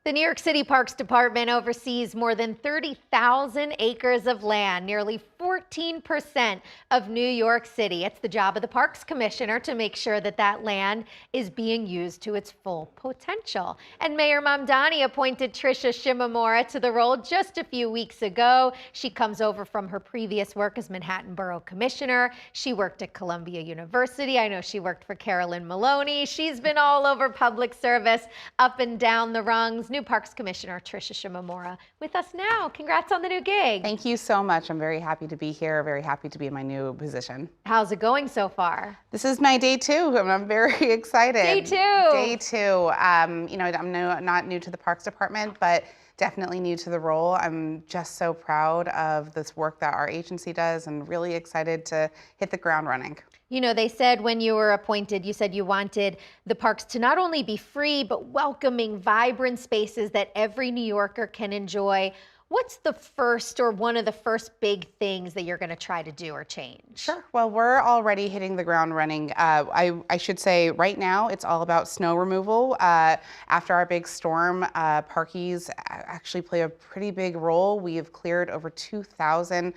The New York City Parks Department oversees more than 30,000 acres of land, nearly 14% of New York City. It's the job of the Parks Commissioner to make sure that that land is being used to its full potential. And Mayor Mamdani appointed Tricia Shimamura to the role just a few weeks ago. She comes over from her previous work as Manhattan Borough Commissioner. She worked at Columbia University. I know she worked for Carolyn Maloney. She's been all over public service, up and down the rungs. New Parks Commissioner Tricia Shimamura with us now. Congrats on the new gig. Thank you so much. I'm very happy to be here, very happy to be in my new position. How's it going so far? This is my day 2, and I'm very excited. Day 2. Day 2. You know, I'm not new to the Parks Department, but definitely new to the role. I'm just so proud of this work that our agency does and really excited to hit the ground running. You know, they said when you were appointed, you said you wanted the parks to not only be free, but welcoming, vibrant spaces that every New Yorker can enjoy. What's the first or one of the first big things that you're going to try to do or change? Sure. Well, we're already hitting the ground running. I should say right now it's all about snow removal. After our big storm, parkies actually play a pretty big role. We have cleared over 2,000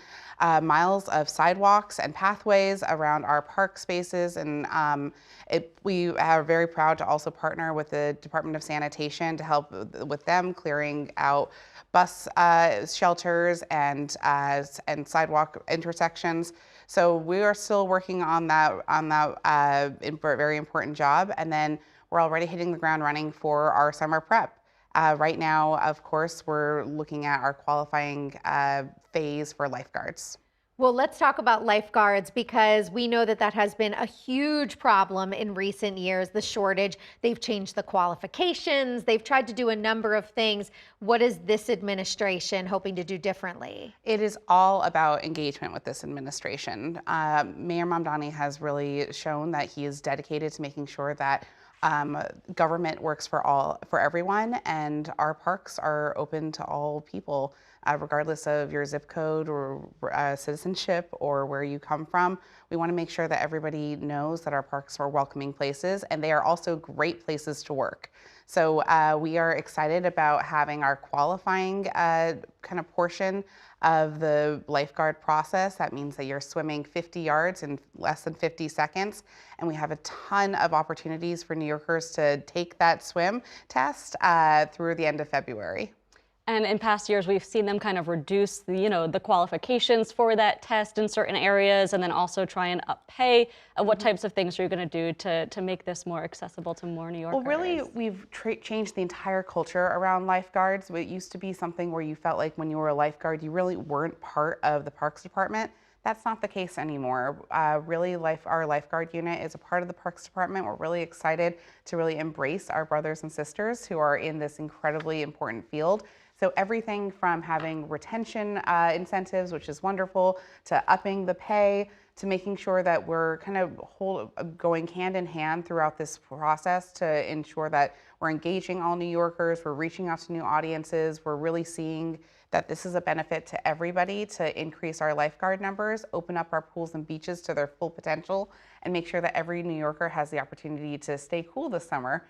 miles of sidewalks and pathways around our park spaces, and we are very proud to also partner with the Department of Sanitation to help with them clearing out bus shelters and sidewalk intersections. So we are still working on that very important job, and then we're already hitting the ground running for our summer prep. Right now, of course, we're looking at our qualifying phase for lifeguards. Well, let's talk about lifeguards, because we know that that has been a huge problem in recent years, the shortage. They've changed the qualifications. They've tried to do a number of things. What is this administration hoping to do differently? It is all about engagement with this administration. Mayor Mamdani has really shown that he is dedicated to making sure that government works for everyone, and our parks are open to all people. Regardless of your zip code or citizenship or where you come from. We want to make sure that everybody knows that our parks are welcoming places, and they are also great places to work. So we are excited about having our qualifying kind of portion of the lifeguard process. That means that you're swimming 50 yards in less than 50 seconds. And we have a ton of opportunities for New Yorkers to take that swim test through the end of February. And in past years, we've seen them kind of reduce the qualifications for that test in certain areas, and then also try and up pay. What types of things are you going to do to make this more accessible to more New Yorkers? Well, really, we've changed the entire culture around lifeguards. It used to be something where you felt like when you were a lifeguard, you really weren't part of the Parks Department. That's not the case anymore. Really, our lifeguard unit is a part of the Parks Department. We're really excited to really embrace our brothers and sisters who are in this incredibly important field. So everything from having retention incentives, which is wonderful, to upping the pay, to making sure that we're kind of going hand in hand throughout this process to ensure that we're engaging all New Yorkers, we're reaching out to new audiences, we're really seeing that this is a benefit to everybody to increase our lifeguard numbers, open up our pools and beaches to their full potential, and make sure that every New Yorker has the opportunity to stay cool this summer.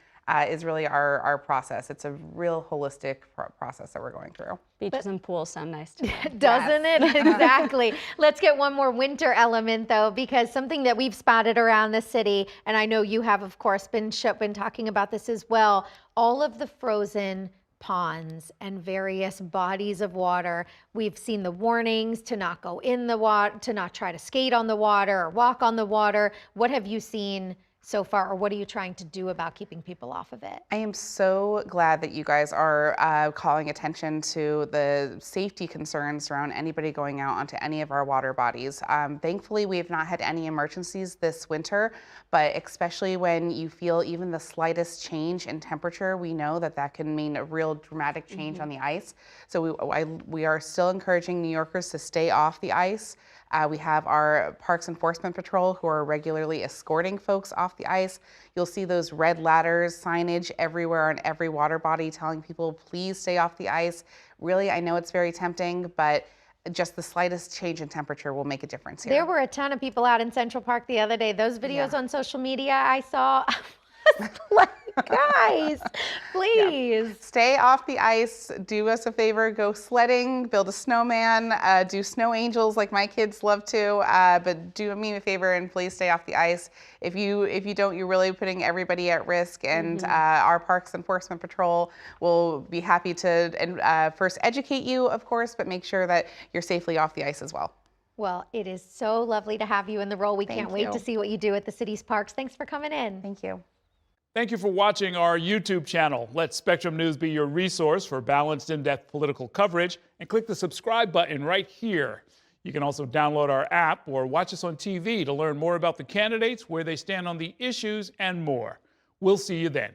Is really our process. It's a real holistic process that we're going through. Beaches and pools sound nice to me. Doesn't it? Exactly. Let's get one more winter element, though, because something that we've spotted around the city, and I know you have, of course, been talking about this as well, all of the frozen ponds and various bodies of water. We've seen the warnings to not go in the water, to not try to skate on the water or walk on the water. What have you seen so far, or what are you trying to do about keeping people off of it? I am so glad that you guys are calling attention to the safety concerns around anybody going out onto any of our water bodies. Thankfully, we have not had any emergencies this winter, but especially when you feel even the slightest change in temperature, we know that that can mean a real dramatic change on the ice. So we are still encouraging New Yorkers to stay off the ice. We have our Parks Enforcement Patrol who are regularly escorting folks off the ice. You'll see those red ladders, signage everywhere on every water body telling people, please stay off the ice. Really, I know it's very tempting, but just the slightest change in temperature will make a difference here. There were a ton of people out in Central Park the other day. Those videos on social media I saw, like, Guys, please. Stay off the ice. Do us a favor. Go sledding. Build a snowman. Do snow angels like my kids love to. But do me a favor and please stay off the ice. If you don't, you're really putting everybody at risk. And our Parks Enforcement Patrol will be happy to first educate you, of course, but make sure that you're safely off the ice as well. Well, it is so lovely to have you in the role. We Thank can't wait you. to see what you do at the city's parks. Thanks for coming in. Thank you. Thank you for watching our YouTube channel. Let Spectrum News be your resource for balanced, in-depth political coverage, and click the subscribe button right here. You can also download our app or watch us on TV to learn more about the candidates, where they stand on the issues, and more. We'll see you then.